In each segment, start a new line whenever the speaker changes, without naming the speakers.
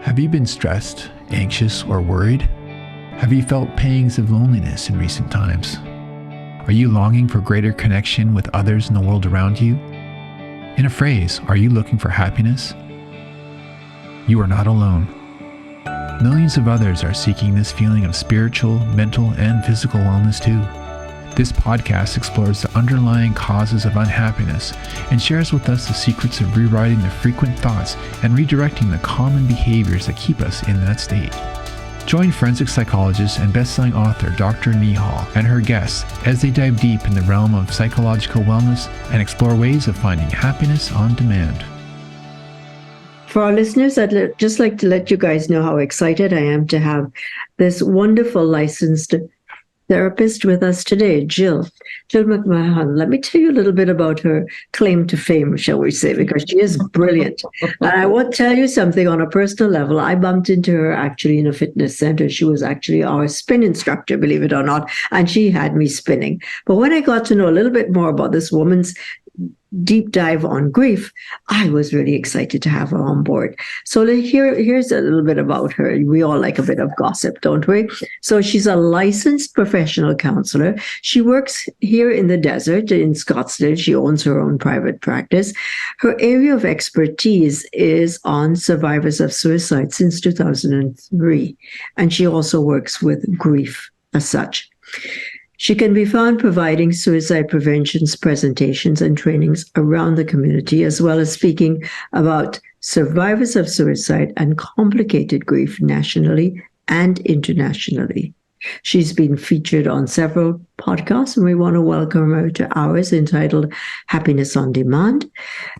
Have you been stressed, anxious, or worried? Have you felt pangs of loneliness in recent times? Are you longing for greater connection with others in the world around you? In a phrase, are you looking for happiness? You are not alone. Millions of others are seeking this feeling of spiritual, mental, and physical wellness too. This podcast explores the underlying causes of unhappiness and shares with us the secrets of rewriting the frequent thoughts and redirecting the common behaviors that keep us in that state. Join forensic psychologist and best-selling author Dr. Neehall and her guests as they dive deep in the realm of psychological wellness and explore ways of finding happiness on demand.
For our listeners, I'd just like to let you guys know how excited I am to have this wonderful licensed therapist with us today, Jill McMahon. Let me tell you a little bit about her claim to fame, shall we say, because she is brilliant. And I want to tell you something on a personal level. I bumped into her actually in a fitness center. She was actually our spin instructor, believe it or not, and she had me spinning. But when I got to know a little bit more about this woman's deep dive on grief, I was really excited to have her on board. So here's a little bit about her. We all like a bit of gossip, don't we? So she's a licensed professional counselor. She works here in the desert in Scottsdale. She owns her own private practice. Her area of expertise is on survivors of suicide since 2003. And she also works with grief as such. She can be found providing suicide prevention presentations and trainings around the community, as well as speaking about survivors of suicide and complicated grief nationally and internationally. She's been featured on several podcasts, and we want to welcome her to ours entitled Happiness on Demand.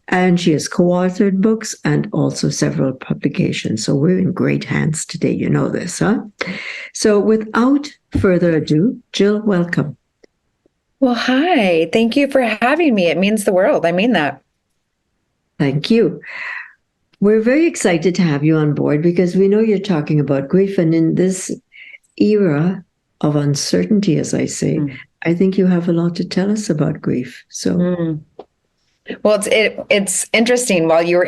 And she has co-authored books and also several publications. So we're in great hands today. You know this, huh? So without further ado, Jill, welcome.
Well, hi. Thank you for having me. It means the world. I mean that.
Thank you. We're very excited to have you on board because we know you're talking about grief. And in this era of uncertainty, as I say, I think you have a lot to tell us about grief. So,
well, it's interesting. While you were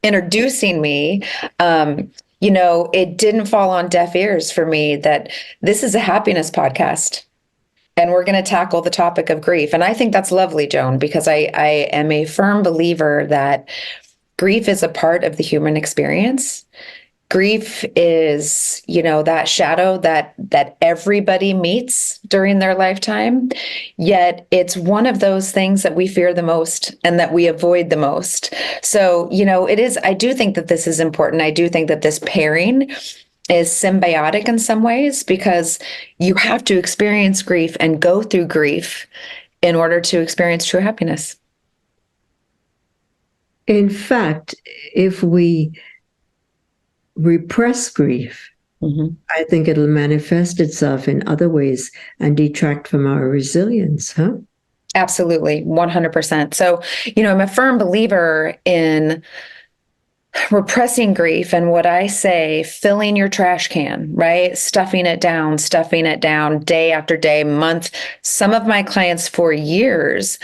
introducing me, it didn't fall on deaf ears for me that this is a happiness podcast, and we're going to tackle the topic of grief. And I think that's lovely, Joan, because I am a firm believer that grief is a part of the human experience. Grief is, that shadow that everybody meets during their lifetime, yet it's one of those things that we fear the most and that we avoid the most. So, it is, I do think that this is important. I do think that this pairing is symbiotic in some ways because you have to experience grief and go through grief in order to experience true happiness.
In fact, if we repress grief, I think it'll manifest itself in other ways and detract from our resilience, huh?
Absolutely, 100%. So, I'm a firm believer in repressing grief and what I say, filling your trash can, right? Stuffing it down day after day, month. Some of my clients for years,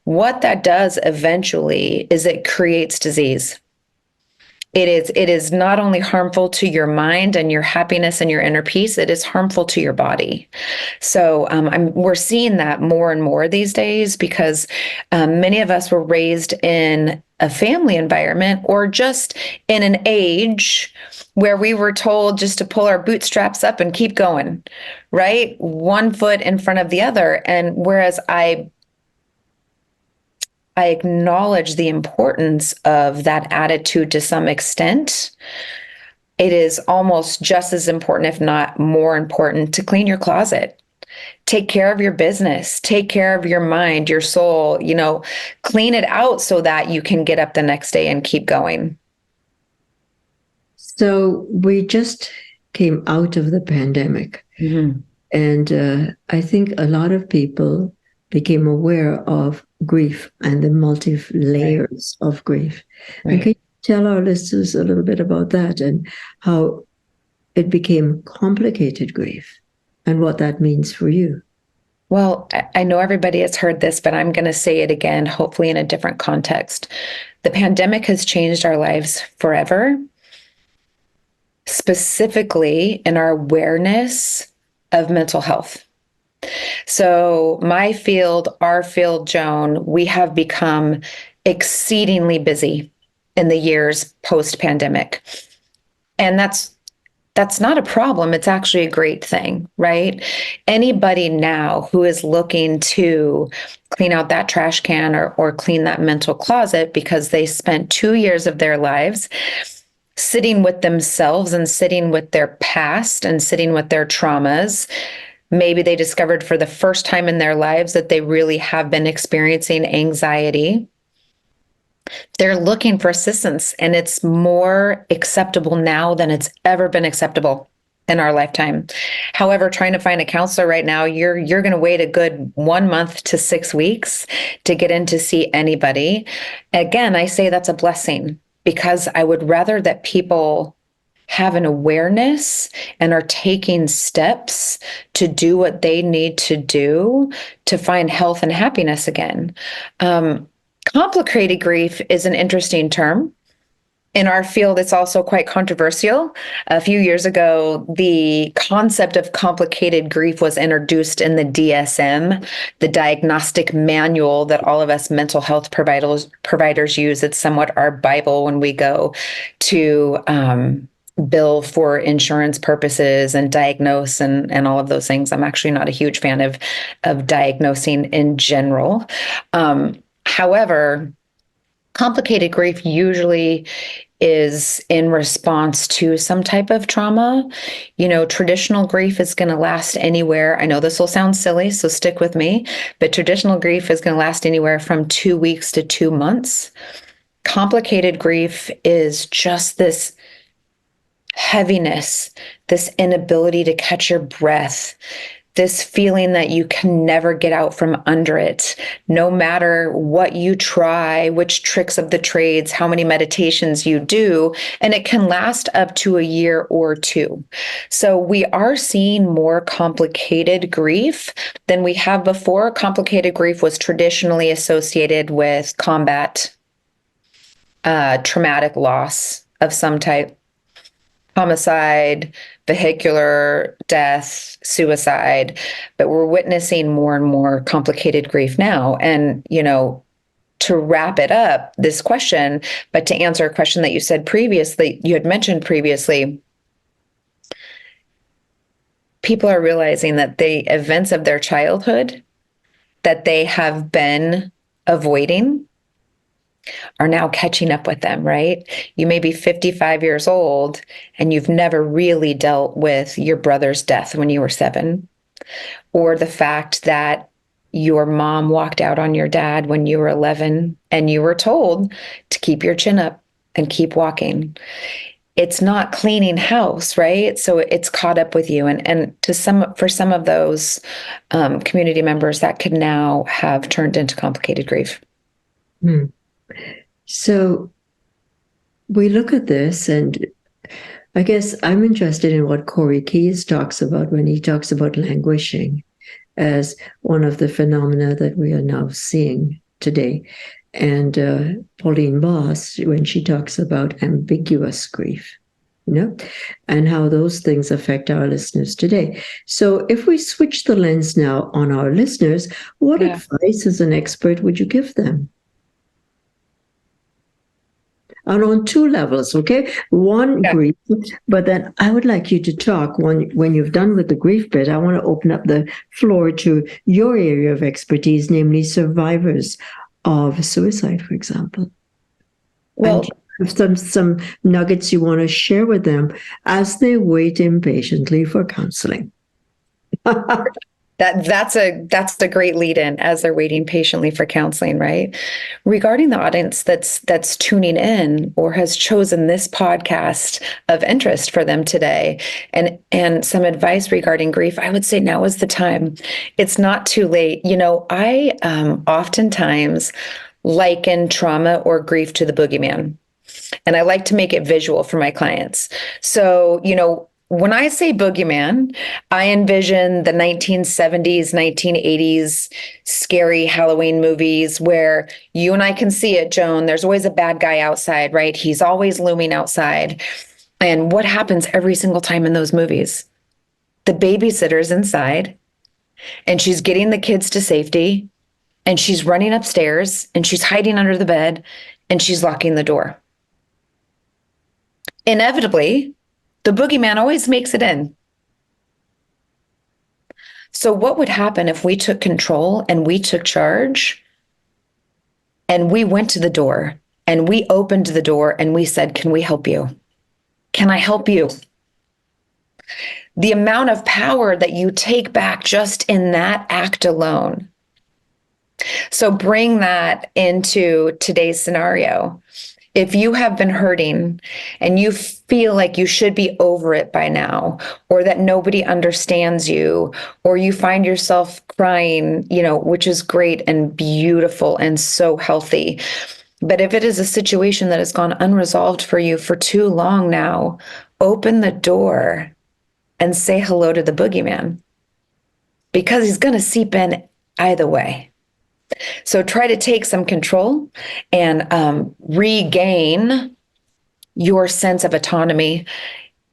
what that does eventually is it creates disease. It is not only harmful to your mind and your happiness and your inner peace, it is harmful to your body. So we're seeing that more and more these days because many of us were raised in a family environment or just in an age where we were told just to pull our bootstraps up and keep going, right? One foot in front of the other. And whereas I acknowledge the importance of that attitude to some extent, it is almost just as important, if not more important, to clean your closet. Take care of your business, take care of your mind, your soul, clean it out so that you can get up the next day and keep going.
So we just came out of the pandemic. And I think a lot of people became aware of grief and the multi-layers of grief. Right. And can you tell our listeners a little bit about that and how it became complicated grief and what that means for you?
Well, I know everybody has heard this, but I'm going to say it again, hopefully in a different context. The pandemic has changed our lives forever. specifically in our awareness of mental health. So my field, our field, Joan, we have become exceedingly busy in the years post-pandemic. And that's not a problem. It's actually a great thing, right? Anybody now who is looking to clean out that trash can or clean that mental closet because they spent 2 years of their lives sitting with themselves and sitting with their past and sitting with their traumas. Maybe they discovered for the first time in their lives that they really have been experiencing anxiety. They're looking for assistance, and it's more acceptable now than it's ever been acceptable in our lifetime. However, trying to find a counselor right now, you're going to wait a good 1 month to 6 weeks to get in to see anybody. Again, I say that's a blessing because I would rather that people have an awareness and are taking steps to do what they need to do to find health and happiness again. Complicated grief is an interesting term. In our field, it's also quite controversial. A few years ago, the concept of complicated grief was introduced in the DSM, the diagnostic manual that all of us mental health providers use. It's somewhat our Bible when we go to bill for insurance purposes and diagnose and all of those things. I'm actually not a huge fan of diagnosing in general. However, complicated grief usually is in response to some type of trauma. Traditional grief is going to last anywhere. I know this will sound silly, so stick with me, but traditional grief is going to last anywhere from 2 weeks to 2 months. Complicated grief is just this heaviness, this inability to catch your breath, this feeling that you can never get out from under it, no matter what you try, which tricks of the trades, how many meditations you do, and it can last up to a year or two. So we are seeing more complicated grief than we have before. Complicated grief was traditionally associated with combat, traumatic loss of some type, homicide, vehicular death, suicide, but we're witnessing more and more complicated grief now. And, to wrap it up, this question, but to answer a question that you had mentioned previously, people are realizing that the events of their childhood that they have been avoiding are now catching up with them, right? You may be 55 years old and you've never really dealt with your brother's death when you were 7, or the fact that your mom walked out on your dad when you were 11 and you were told to keep your chin up and keep walking. It's not cleaning house, right? So it's caught up with you. And for some of those community members, that could now have turned into complicated grief.
Hmm. So we look at this, and I guess I'm interested in what Corey Keyes talks about when he talks about languishing as one of the phenomena that we are now seeing today. And Pauline Boss, when she talks about ambiguous grief, and how those things affect our listeners today. So if we switch the lens now on our listeners, what advice as an expert would you give them? And on 2 levels, okay? One, grief, but then I would like you to talk when you've done with the grief bit. I want to open up the floor to your area of expertise, namely survivors of suicide, for example. Well, and some nuggets you want to share with them as they wait impatiently for counseling.
That's a great lead in, as they're waiting patiently for counseling, right? Regarding the audience that's tuning in or has chosen this podcast of interest for them today, and some advice regarding grief, I would say now is the time. It's not too late. I oftentimes liken trauma or grief to the boogeyman, and I like to make it visual for my clients. So, when I say boogeyman, I envision the 1970s, 1980s scary Halloween movies where you and I can see it, Joan. There's always a bad guy outside, right? He's always looming outside. And what happens every single time in those movies? The babysitter's inside and she's getting the kids to safety and she's running upstairs and she's hiding under the bed and she's locking the door. Inevitably, the boogeyman always makes it in. So what would happen if we took control and we took charge and we went to the door and we opened the door and we said, can we help you? Can I help you? The amount of power that you take back just in that act alone. So bring that into today's scenario. If you have been hurting and you feel like you should be over it by now, or that nobody understands you, or you find yourself crying, which is great and beautiful and so healthy. But if it is a situation that has gone unresolved for you for too long now, open the door and say hello to the boogeyman, because he's going to seep in either way. So try to take some control and regain your sense of autonomy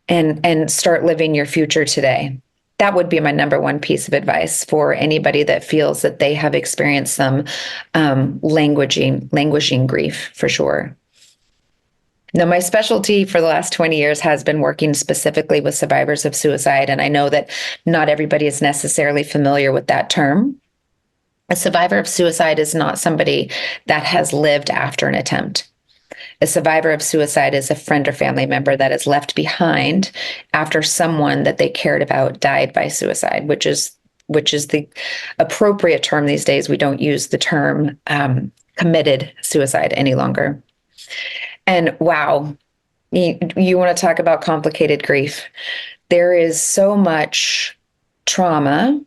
and start living your future today. That would be my number one piece of advice for anybody that feels that they have experienced some languishing grief, for sure. Now, my specialty for the last 20 years has been working specifically with survivors of suicide. And I know that not everybody is necessarily familiar with that term. A survivor of suicide is not somebody that has lived after an attempt. A survivor of suicide is a friend or family member that is left behind after someone that they cared about died by suicide, which is the appropriate term these days. We don't use the term committed suicide any longer. And wow, you want to talk about complicated grief. There is so much trauma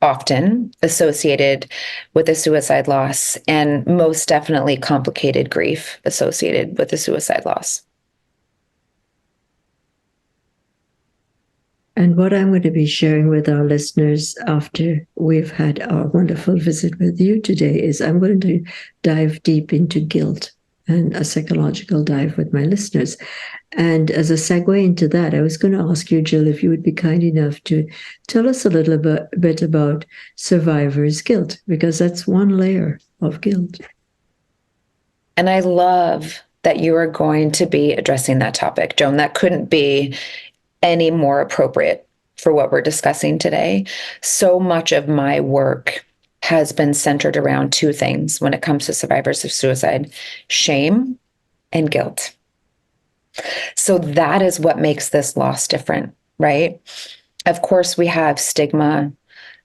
often associated with a suicide loss, and most definitely complicated grief associated with a suicide loss.
And what I'm going to be sharing with our listeners after we've had our wonderful visit with you today is I'm going to dive deep into guilt and a psychological dive with my listeners. And as a segue into that, I was going to ask you, Jill, if you would be kind enough to tell us a little bit about survivor's guilt, because that's one layer of guilt.
And I love that you are going to be addressing that topic, Joan. That couldn't be any more appropriate for what we're discussing today. So much of my work has been centered around two things when it comes to survivors of suicide: shame and guilt. So that is what makes this loss different, right? Of course, we have stigma,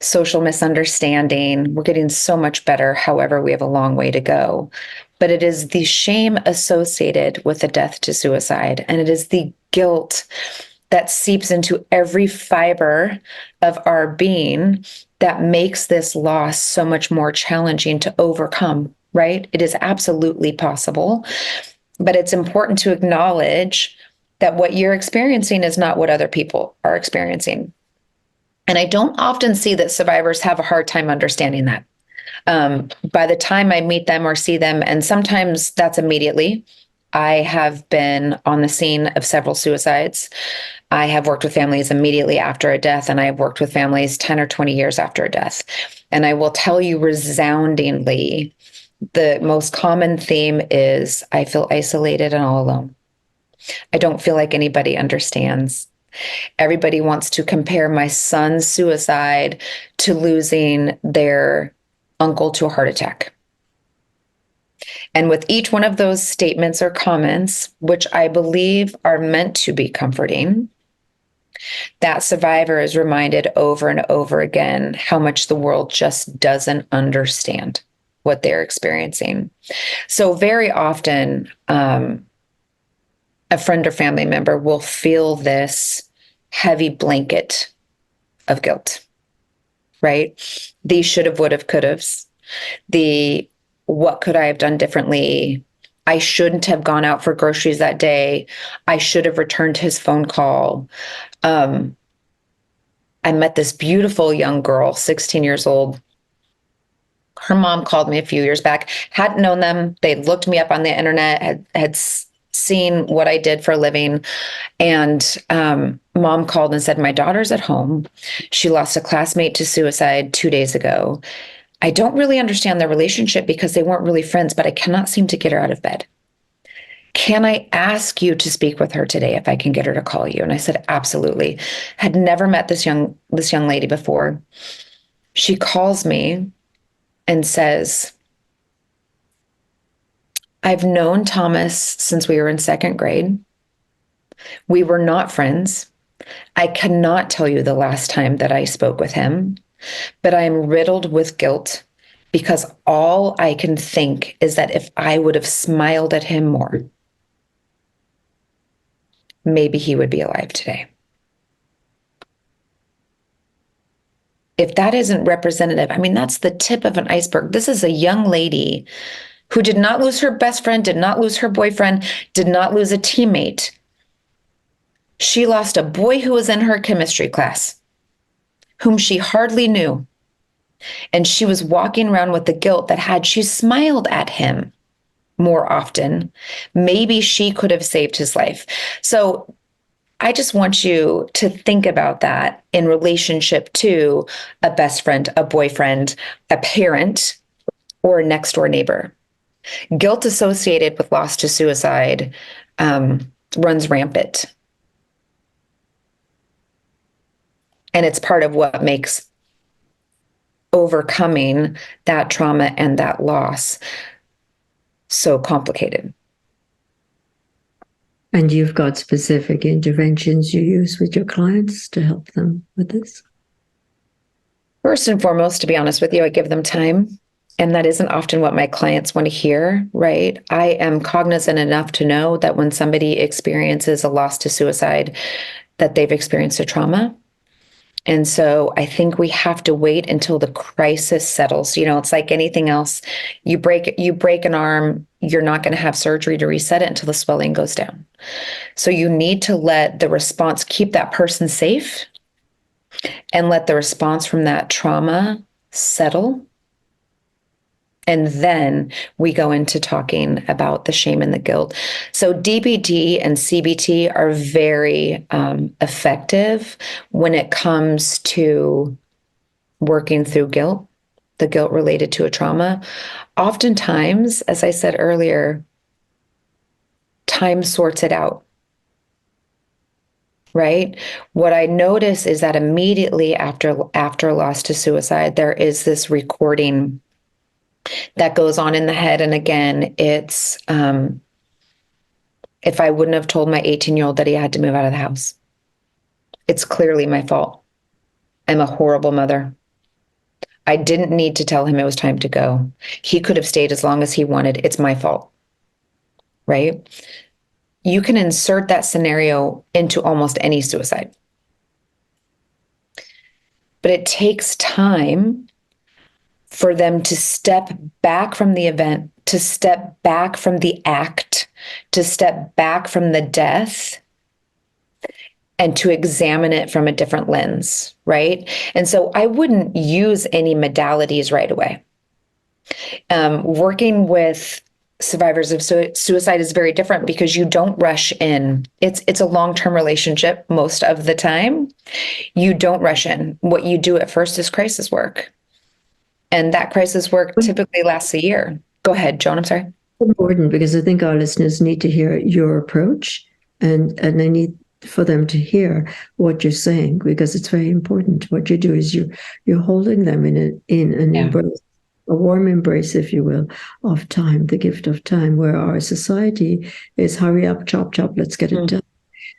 social misunderstanding. We're getting so much better. However, we have a long way to go. But it is the shame associated with the death to suicide, and it is the guilt that seeps into every fiber of our being that makes this loss so much more challenging to overcome, right? It is absolutely possible, but it's important to acknowledge that what you're experiencing is not what other people are experiencing. And I don't often see that survivors have a hard time understanding that. By the time I meet them or see them, and sometimes that's immediately, I have been on the scene of several suicides. I have worked with families immediately after a death, and I have worked with families 10 or 20 years after a death. And I will tell you resoundingly, the most common theme is I feel isolated and all alone. I don't feel like anybody understands. Everybody wants to compare my son's suicide to losing their uncle to a heart attack. And with each one of those statements or comments, which I believe are meant to be comforting, that survivor is reminded over and over again how much the world just doesn't understand what they're experiencing. So very often, a friend or family member will feel this heavy blanket of guilt, right? The should have, would have, could have, the what could I have done differently? I shouldn't have gone out for groceries that day. I should have returned his phone call. I met this beautiful young girl, 16 years old. Her mom called me a few years back, hadn't known them. They looked me up on the internet, had seeing what I did for a living. And mom called and said, my daughter's at home. She lost a classmate to suicide 2 days ago. I don't really understand their relationship because they weren't really friends, but I cannot seem to get her out of bed. Can I ask you to speak with her today if I can get her to call you? And I said, absolutely. Had never met this young lady before. She calls me and says, I've known Thomas since we were in second grade. We were not friends. I cannot tell you the last time that I spoke with him, but I am riddled with guilt because all I can think is that if I would have smiled at him more, maybe he would be alive today. If that isn't representative, I mean, that's the tip of an iceberg. This is a young lady who did not lose her best friend, did not lose her boyfriend, did not lose a teammate. She lost a boy who was in her chemistry class, whom she hardly knew. And she was walking around with the guilt that had she smiled at him more often, maybe she could have saved his life. So I just want you to think about that in relationship to a best friend, a boyfriend, a parent, or a next door neighbor. Guilt associated with loss to suicide runs rampant. And it's part of what makes overcoming that trauma and that loss so complicated.
And you've got specific interventions you use with your clients to help them with this?
First and foremost, to be honest with you, I give them time. And that isn't often what my clients want to hear, right? I am cognizant enough to know that when somebody experiences a loss to suicide, that they've experienced a trauma. And so I think we have to wait until the crisis settles. You know, it's like anything else. You break an arm, you're not going to have surgery to reset it until the swelling goes down. So you need to let the response keep that person safe and let the response from that trauma settle. And then we go into talking about the shame and the guilt. So DBT and CBT are very effective when it comes to working through guilt, the guilt related to a trauma. Oftentimes, as I said earlier, time sorts it out, right? What I notice is that immediately after loss to suicide, there is this recording that goes on in the head. And again, it's if I wouldn't have told my 18-year-old that he had to move out of the house, it's clearly my fault. I'm a horrible mother. I didn't need to tell him it was time to go. He could have stayed as long as he wanted. It's my fault, right? You can insert that scenario into almost any suicide. But it takes time for them to step back from the event, to step back from the act, to step back from the death, and to examine it from a different lens, right? And so I wouldn't use any modalities right away. Working with survivors of suicide is very different because you don't rush in. It's a long-term relationship most of the time. You don't rush in. What you do at first is crisis work. And that crisis work typically lasts a year. Go ahead, Joan, I'm sorry.
Important, because I think our listeners need to hear your approach, and I need for them to hear what you're saying, because it's very important. What you do is you're holding them in an embrace, a warm embrace, if you will, of time, the gift of time, where our society is hurry up, chop, chop, let's get it done.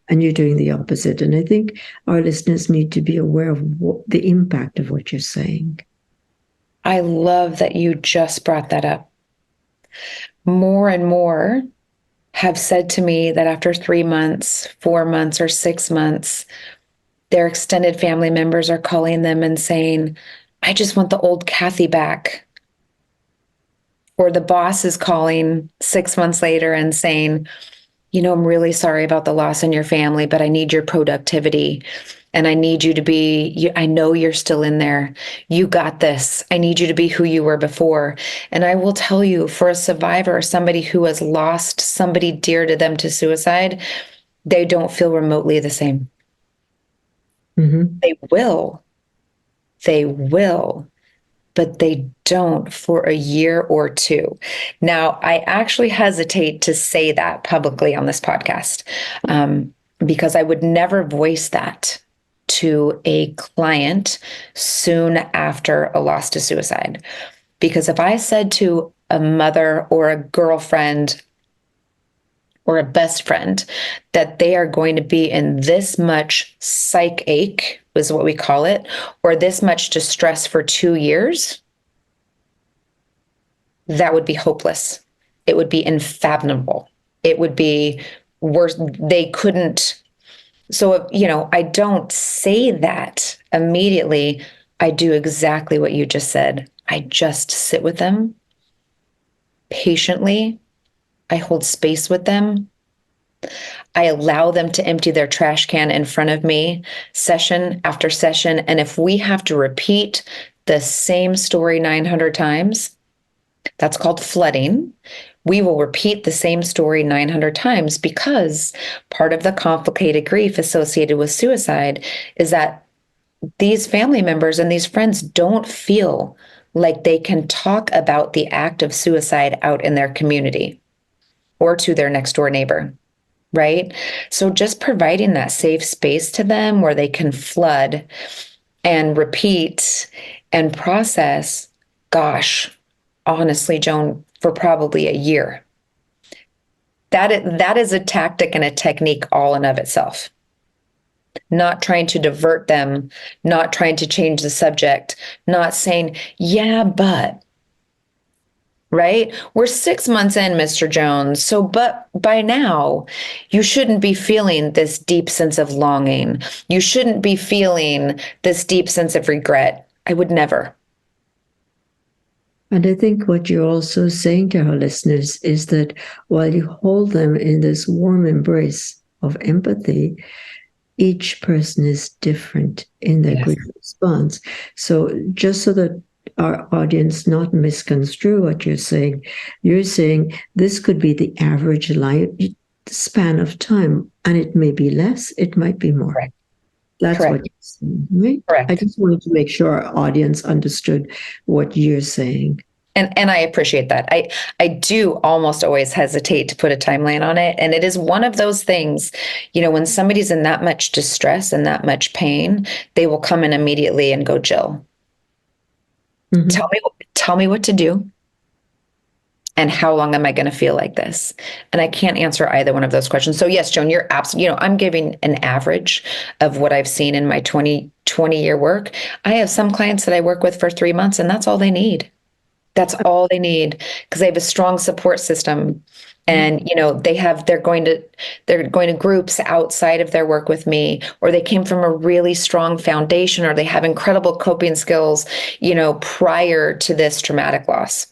And you're doing the opposite. And I think our listeners need to be aware of the impact of what you're saying.
I love that you just brought that up. More and more have said to me that after 3 months, 4 months, or 6 months, their extended family members are calling them and saying, I just want the old Kathy back. Or the boss is calling 6 months later and saying, I'm really sorry about the loss in your family, but I need your productivity. And I need you to be, I know you're still in there. You got this. I need you to be who you were before. And I will tell you, for a survivor, somebody who has lost somebody dear to them to suicide, they don't feel remotely the same.
Mm-hmm.
They will. They will, but they don't for a year or two. Now, I actually hesitate to say that publicly on this podcast, because I would never voice that to a client soon after a loss to suicide. Because if I said to a mother or a girlfriend or a best friend that they are going to be in this much psych ache, is what we call it, or this much distress for 2 years, that would be hopeless. It would be unfathomable. It would be worse. They couldn't. So, I don't say that immediately. I do exactly what you just said. I just sit with them patiently. I hold space with them. I allow them to empty their trash can in front of me session after session. And if we have to repeat the same story 900 times, that's called flooding. We will repeat the same story 900 times, because part of the complicated grief associated with suicide is that these family members and these friends don't feel like they can talk about the act of suicide out in their community or to their next door neighbor, right? So just providing that safe space to them where they can flood and repeat and process, gosh, honestly, Joan, for probably a year. That is a tactic and a technique all in of itself. Not trying to divert them, not trying to change the subject, not saying, yeah, but, right? We're 6 months in, Mr. Jones. So, but by now, you shouldn't be feeling this deep sense of longing. You shouldn't be feeling this deep sense of regret. I would never.
And I think what you're also saying to our listeners is that while you hold them in this warm embrace of empathy, each person is different in their grief response. So just so that our audience not misconstrue what you're saying this could be the average life span of time, and it may be less, it might be more.
Correct.
That's
Correct.
what you're saying, right?
Correct.
I just wanted to make sure our audience understood what you're saying.
And I appreciate that. I do almost always hesitate to put a timeline on it. And it is one of those things, when somebody's in that much distress and that much pain, they will come in immediately and go, Jill,
Mm-hmm.
tell me what to do. And how long am I going to feel like this? And I can't answer either one of those questions. So yes, Joan, you're absolutely, I'm giving an average of what I've seen in my 20-year work. I have some clients that I work with for 3 months, and that's all they need. That's all they need, because they have a strong support system. And, they're going to groups outside of their work with me, or they came from a really strong foundation, or they have incredible coping skills, prior to this traumatic loss.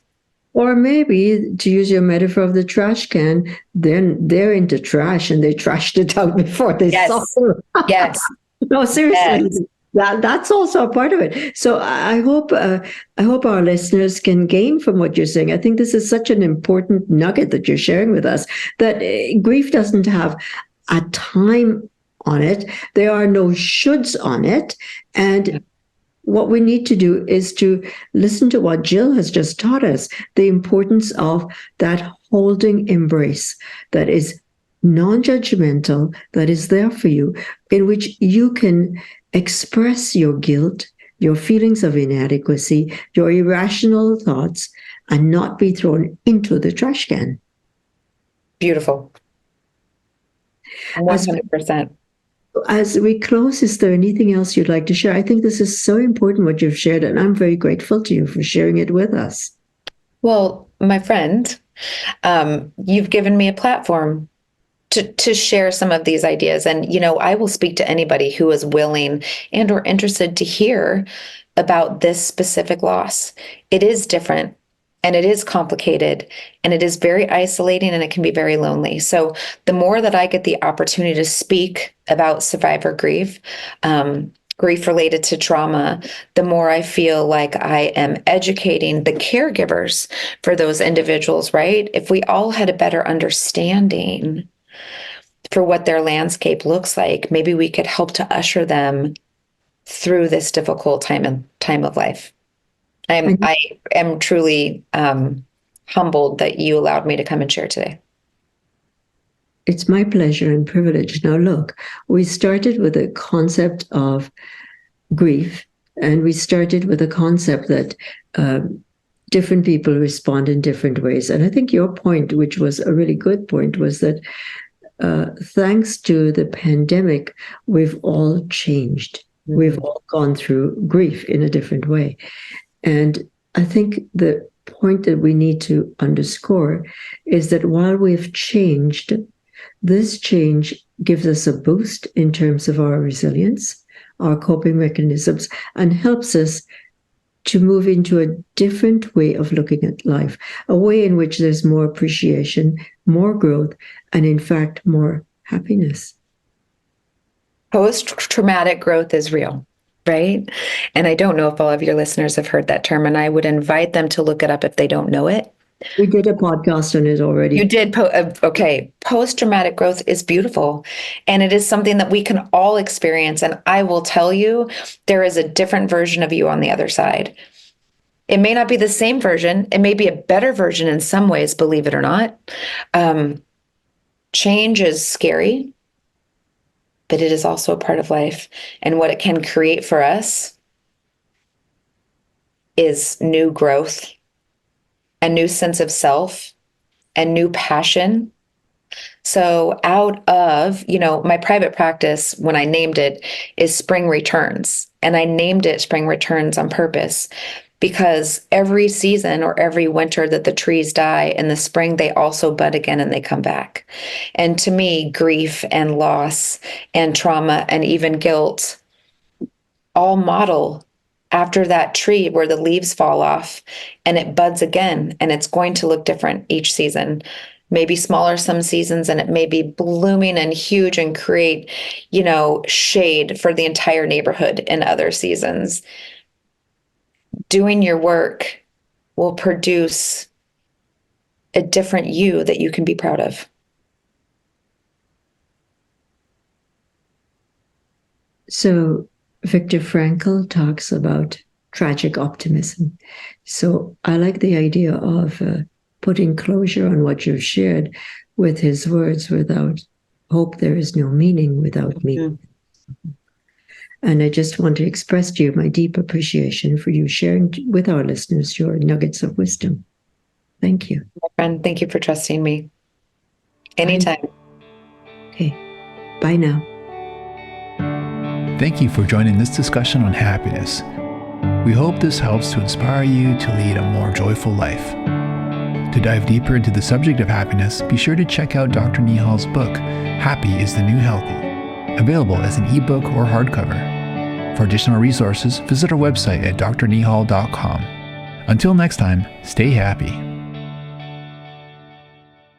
Or maybe, to use your metaphor of the trash can, then they're into trash and they trashed it out before they saw it.
Yes.
No, seriously.
Yes.
That's also a part of it. So I hope our listeners can gain from what you're saying. I think this is such an important nugget that you're sharing with us, that grief doesn't have a time on it. There are no shoulds on it. And what we need to do is to listen to what Jill has just taught us, the importance of that holding embrace that is non-judgmental, that is there for you, in which you can express your guilt, your feelings of inadequacy, your irrational thoughts, and not be thrown into the trash can.
Beautiful. 100%.
As we close, is there anything else you'd like to share? I think this is so important what you've shared, and I'm very grateful to you for sharing it with us.
Well, my friend, you've given me a platform to share some of these ideas. And, I will speak to anybody who is willing and or interested to hear about this specific loss. It is different. and it is complicated, and it is very isolating, and it can be very lonely. So the more that I get the opportunity to speak about survivor grief, grief related to trauma, the more I feel like I am educating the caregivers for those individuals, right? If we all had a better understanding for what their landscape looks like, maybe we could help to usher them through this difficult time of life. I am truly humbled that you allowed me to come and share today.
It's my pleasure and privilege. Now, look, we started with a concept of grief, and we started with a concept that different people respond in different ways. And I think your point, which was a really good point, was that thanks to the pandemic, we've all changed. Mm-hmm. We've all gone through grief in a different way. And I think the point that we need to underscore is that while we've changed, this change gives us a boost in terms of our resilience, our coping mechanisms, and helps us to move into a different way of looking at life, a way in which there's more appreciation, more growth, and in fact, more happiness.
Post-traumatic growth is real, right? And I don't know if all of your listeners have heard that term, and I would invite them to look it up if they don't know it.
We did a podcast on it already.
You did. Okay. Post-traumatic growth is beautiful. And it is something that we can all experience. And I will tell you, there is a different version of you on the other side. It may not be the same version. It may be a better version in some ways, believe it or not. Change is scary, but it is also a part of life. And what it can create for us is new growth, a new sense of self, and new passion. So out of, my private practice, when I named it, is Spring Returns. And I named it Spring Returns on purpose because every season or every winter that the trees die, in the spring, they also bud again and they come back. And to me, grief and loss and trauma and even guilt all model after that tree where the leaves fall off and it buds again, and it's going to look different each season, maybe smaller some seasons, and it may be blooming and huge and create, shade for the entire neighborhood in other seasons. Doing your work will produce a different you that you can be proud of.
So Viktor Frankl talks about tragic optimism. So I like the idea of putting closure on what you've shared with his words: without hope, there is no meaning; without meaning. Mm-hmm. And I just want to express to you my deep appreciation for you sharing with our listeners your nuggets of wisdom. Thank you.
My friend, thank you for trusting me. Anytime.
Okay. Bye now.
Thank you for joining this discussion on happiness. We hope this helps to inspire you to lead a more joyful life. To dive deeper into the subject of happiness, be sure to check out Dr. Neehall's book, Happy is the New Healthy, available as an ebook or hardcover. For additional resources, visit our website at drneehall.com. Until next time, stay happy.